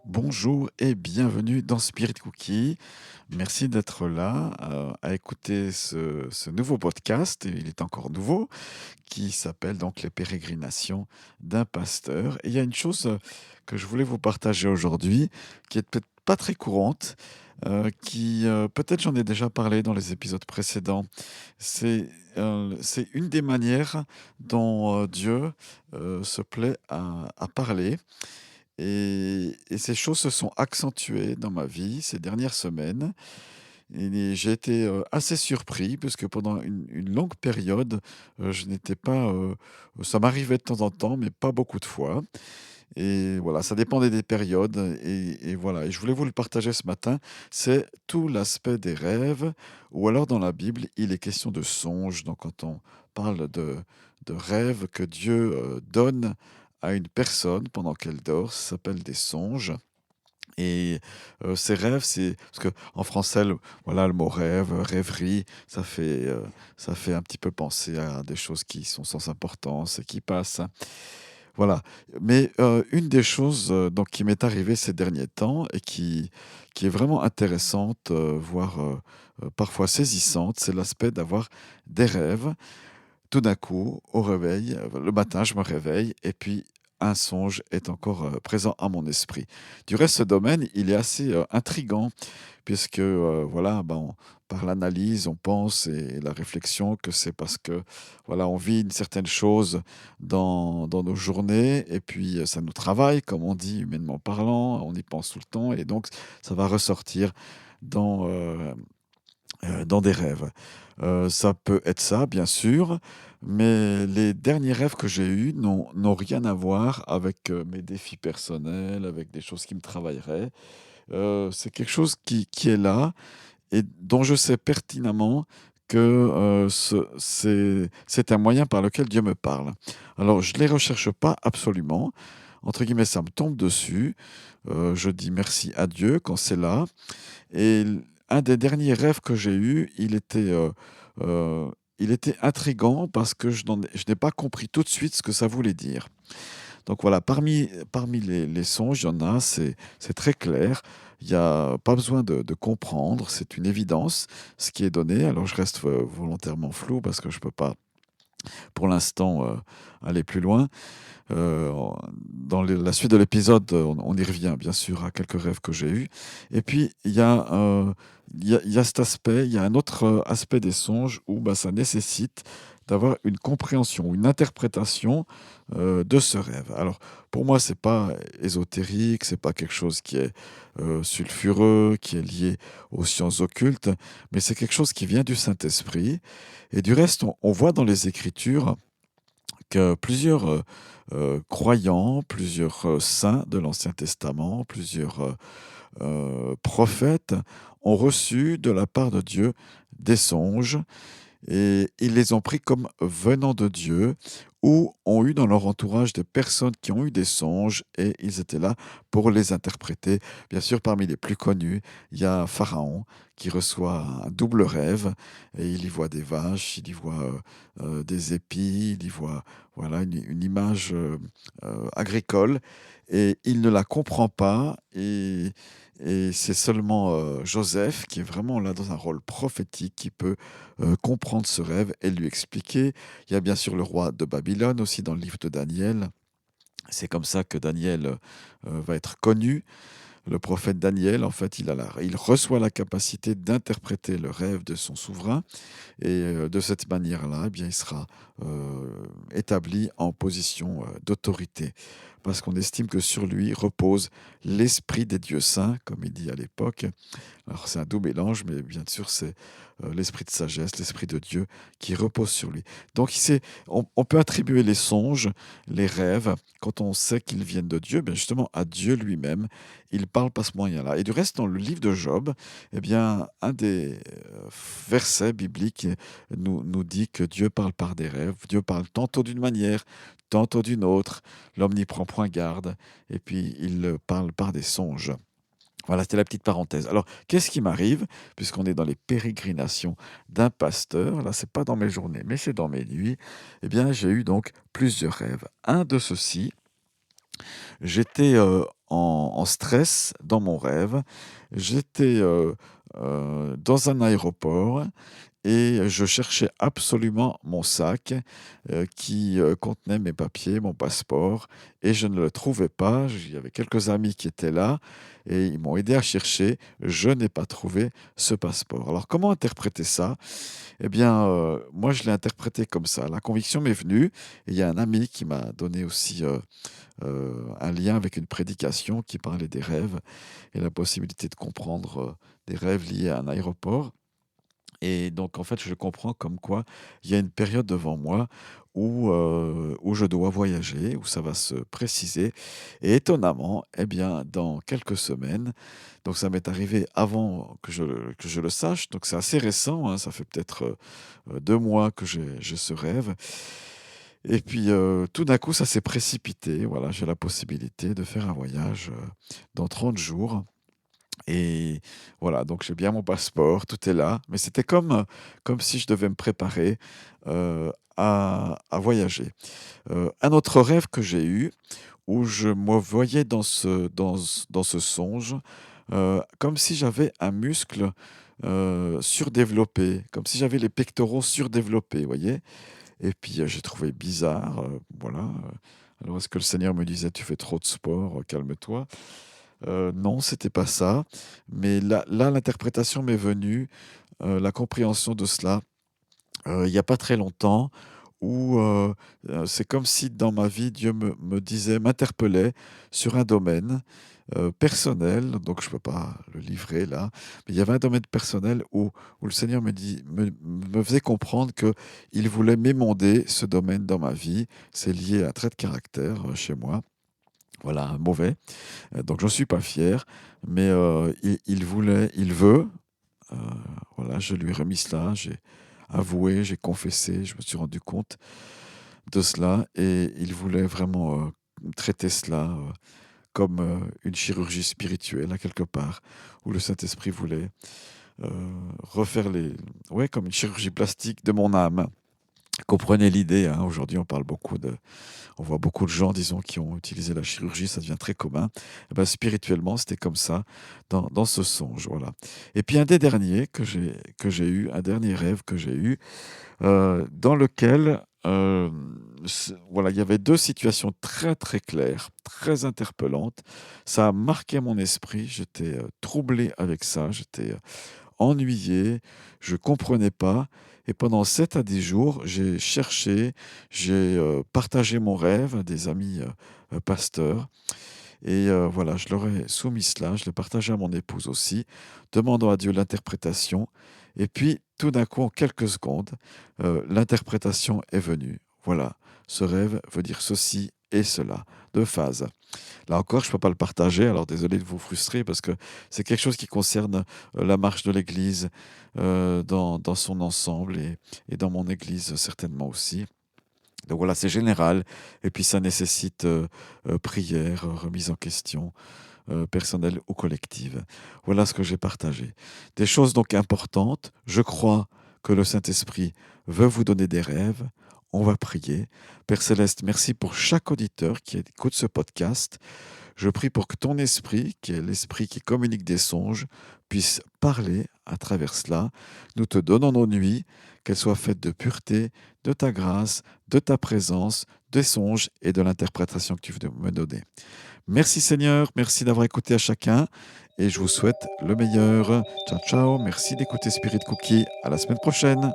Bonjour et bienvenue dans Spirit Cookie. Merci d'être là à écouter ce nouveau podcast. Et il est encore nouveau, qui s'appelle donc Les pérégrinations d'un pasteur. Et il y a une chose que je voulais vous partager aujourd'hui, qui est peut-être pas très courante, qui peut-être j'en ai déjà parlé dans les épisodes précédents. C'est une des manières dont Dieu se plaît à parler. Et ces choses se sont accentuées dans ma vie ces dernières semaines. Et j'ai été assez surpris, parce que pendant une longue période, je n'étais pas. Ça m'arrivait de temps en temps, mais pas beaucoup de fois. Et voilà, ça dépendait des périodes. Et voilà, et je voulais vous le partager ce matin. C'est tout l'aspect des rêves, ou alors dans la Bible, il est question de songes. Donc quand on parle de rêves que Dieu donne à une personne pendant qu'elle dort, ça s'appelle des songes. Et ces rêves, c'est parce qu'en français, voilà, le mot rêve, rêverie, ça fait un petit peu penser à des choses qui sont sans importance et qui passent. Voilà. Mais une des choses donc, qui m'est arrivée ces derniers temps et qui est vraiment intéressante, voire parfois saisissante, c'est l'aspect d'avoir des rêves. Tout d'un coup, au réveil, le matin, je me réveille et puis un songe est encore présent à mon esprit. Du reste, ce domaine, il est assez intrigant, puisque voilà, par l'analyse, on pense et la réflexion que c'est parce que voilà, on vit une certaine chose dans nos journées, et puis ça nous travaille, comme on dit, humainement parlant, on y pense tout le temps, et donc ça va ressortir dans, dans des rêves. Ça peut être ça, bien sûr, mais les derniers rêves que j'ai eus n'ont rien à voir avec mes défis personnels, avec des choses qui me travailleraient. C'est quelque chose qui est là et dont je sais pertinemment que c'est un moyen par lequel Dieu me parle. Alors, je ne les recherche pas absolument. Entre guillemets, ça me tombe dessus. Je dis merci à Dieu quand c'est là. Et un des derniers rêves que j'ai eus, heu, il était intrigant parce que je n'ai pas compris tout de suite ce que ça voulait dire. Donc voilà, parmi les songes, il y en a, c'est très clair. Il y a pas besoin de comprendre, c'est une évidence, ce qui est donné. Alors je reste volontairement flou parce que je peux pas, pour l'instant, aller plus loin. Heu, dans la suite de l'épisode, on y revient bien sûr à quelques rêves que j'ai eus. Et puis il y a cet aspect, il y a un autre aspect des songes où ça nécessite d'avoir une compréhension, une interprétation de ce rêve. Alors pour moi, c'est pas ésotérique, c'est pas quelque chose qui est sulfureux, qui est lié aux sciences occultes, mais c'est quelque chose qui vient du Saint-Esprit. Et du reste, on voit dans les Écritures que plusieurs croyants, plusieurs saints de l'Ancien Testament, plusieurs prophètes ont reçu de la part de Dieu des songes, et ils les ont pris comme venant de Dieu, ou ont eu dans leur entourage des personnes qui ont eu des songes et ils étaient là pour les interpréter. Bien sûr, parmi les plus connus, il y a Pharaon qui reçoit un double rêve, et il y voit des vaches, il y voit des épis, il y voit voilà, une image agricole, et il ne la comprend pas. Et c'est seulement Joseph, qui est vraiment là dans un rôle prophétique, qui peut comprendre ce rêve et lui expliquer. Il y a bien sûr le roi de Babylone aussi dans le livre de Daniel. C'est comme ça que Daniel va être connu. Le prophète Daniel, en fait, il reçoit la capacité d'interpréter le rêve de son souverain, et de cette manière-là, eh bien, il sera établi en position d'autorité, parce qu'on estime que sur lui repose l'esprit des dieux saints, comme il dit à l'époque. Alors c'est un doux mélange, mais bien sûr c'est l'esprit de sagesse, l'esprit de Dieu qui repose sur lui. Donc on peut attribuer les songes, les rêves, quand on sait qu'ils viennent de Dieu, bien justement à Dieu lui-même. Il parle par ce moyen-là. Et du reste, dans le livre de Job, eh bien, un des versets bibliques nous dit que Dieu parle par des rêves. Dieu parle tantôt d'une manière, tantôt d'une autre. L'homme n'y prend point garde. Et puis il parle par des songes. Voilà, c'était la petite parenthèse. Alors, qu'est-ce qui m'arrive, puisqu'on est dans les pérégrinations d'un pasteur? Là, c'est pas dans mes journées, mais c'est dans mes nuits. Eh bien, j'ai eu donc plusieurs rêves. Un de ceux-ci, j'étais en stress dans mon rêve. J'étais dans un aéroport et je cherchais absolument mon sac qui contenait mes papiers, mon passeport, et je ne le trouvais pas. Il y avait quelques amis qui étaient là et ils m'ont aidé à chercher. Je n'ai pas trouvé ce passeport. Alors comment interpréter ça? Eh bien, moi je l'ai interprété comme ça. La conviction m'est venue et il y a un ami qui m'a donné aussi un lien avec une prédication qui parlait des rêves et la possibilité de comprendre des rêves liés à un aéroport. Et donc, en fait, je comprends comme quoi il y a une période devant moi où je dois voyager, où ça va se préciser. Et étonnamment, eh bien, dans quelques semaines, donc ça m'est arrivé avant que je le sache, donc c'est assez récent, hein, ça fait peut-être 2 mois que j'ai ce rêve. Et puis, tout d'un coup, ça s'est précipité. Voilà, j'ai la possibilité de faire un voyage dans 30 jours. Et voilà, donc j'ai bien mon passeport, tout est là. Mais c'était comme si je devais me préparer à voyager. Un autre rêve que j'ai eu, où je me voyais dans ce songe, comme si j'avais un muscle surdéveloppé, comme si j'avais les pectoraux surdéveloppés, vous voyez. Et puis j'ai trouvé bizarre, voilà. Alors est-ce que le Seigneur me disait, tu fais trop de sport, calme-toi? Non, c'était pas ça. Mais là, l'interprétation m'est venue, la compréhension de cela, il y a pas très longtemps où, c'est comme si dans ma vie, Dieu me disait, m'interpellait sur un domaine, personnel, donc je peux pas le livrer là, mais il y avait un domaine personnel où le Seigneur me faisait comprendre qu'il voulait m'émonder ce domaine dans ma vie. C'est lié à un trait de caractère, chez moi, voilà, un mauvais. Donc j'en suis pas fier, mais il veut, heu, voilà, je lui ai remis cela, j'ai avoué, j'ai confessé, je me suis rendu compte de cela et il voulait vraiment, traiter cela, comme, une chirurgie spirituelle à quelque part, où le Saint-Esprit voulait, heu, refaire les ouais, comme une chirurgie plastique de mon âme. Comprenez l'idée, hein, aujourd'hui on voit beaucoup de gens, disons, qui ont utilisé la chirurgie, ça devient très commun. Et ben, spirituellement, c'était comme ça, dans ce songe, voilà. Et puis un des derniers que j'ai eu, un dernier rêve que j'ai eu, dans lequel, voilà, il y avait 2 situations très, très claires, très interpellantes. Ça a marqué mon esprit, j'étais, troublé avec ça, j'étais, ennuyé, je comprenais pas et pendant 7 à 10 jours, j'ai cherché, j'ai, partagé mon rêve à des amis, pasteurs et voilà, je leur ai soumis cela, je l'ai partagé à mon épouse aussi, demandant à Dieu l'interprétation et puis tout d'un coup, en quelques secondes, l'interprétation est venue. Voilà, ce rêve veut dire ceci et cela, 2 phases. Là encore, je ne peux pas le partager, alors désolé de vous frustrer parce que c'est quelque chose qui concerne la marche de l'Église dans son ensemble et dans mon Église certainement aussi. Donc voilà, c'est général et puis ça nécessite prière, remise en question personnelle ou collective. Voilà ce que j'ai partagé. Des choses donc importantes. Je crois que le Saint-Esprit veut vous donner des rêves. On va prier. Père Céleste, merci pour chaque auditeur qui écoute ce podcast. Je prie pour que ton esprit, qui est l'esprit qui communique des songes, puisse parler à travers cela. Nous te donnons nos nuits, qu'elles soient faites de pureté, de ta grâce, de ta présence, des songes et de l'interprétation que tu veux me donner. Merci Seigneur, merci d'avoir écouté à chacun et je vous souhaite le meilleur. Ciao ciao, merci d'écouter Spirit Cookie. À la semaine prochaine.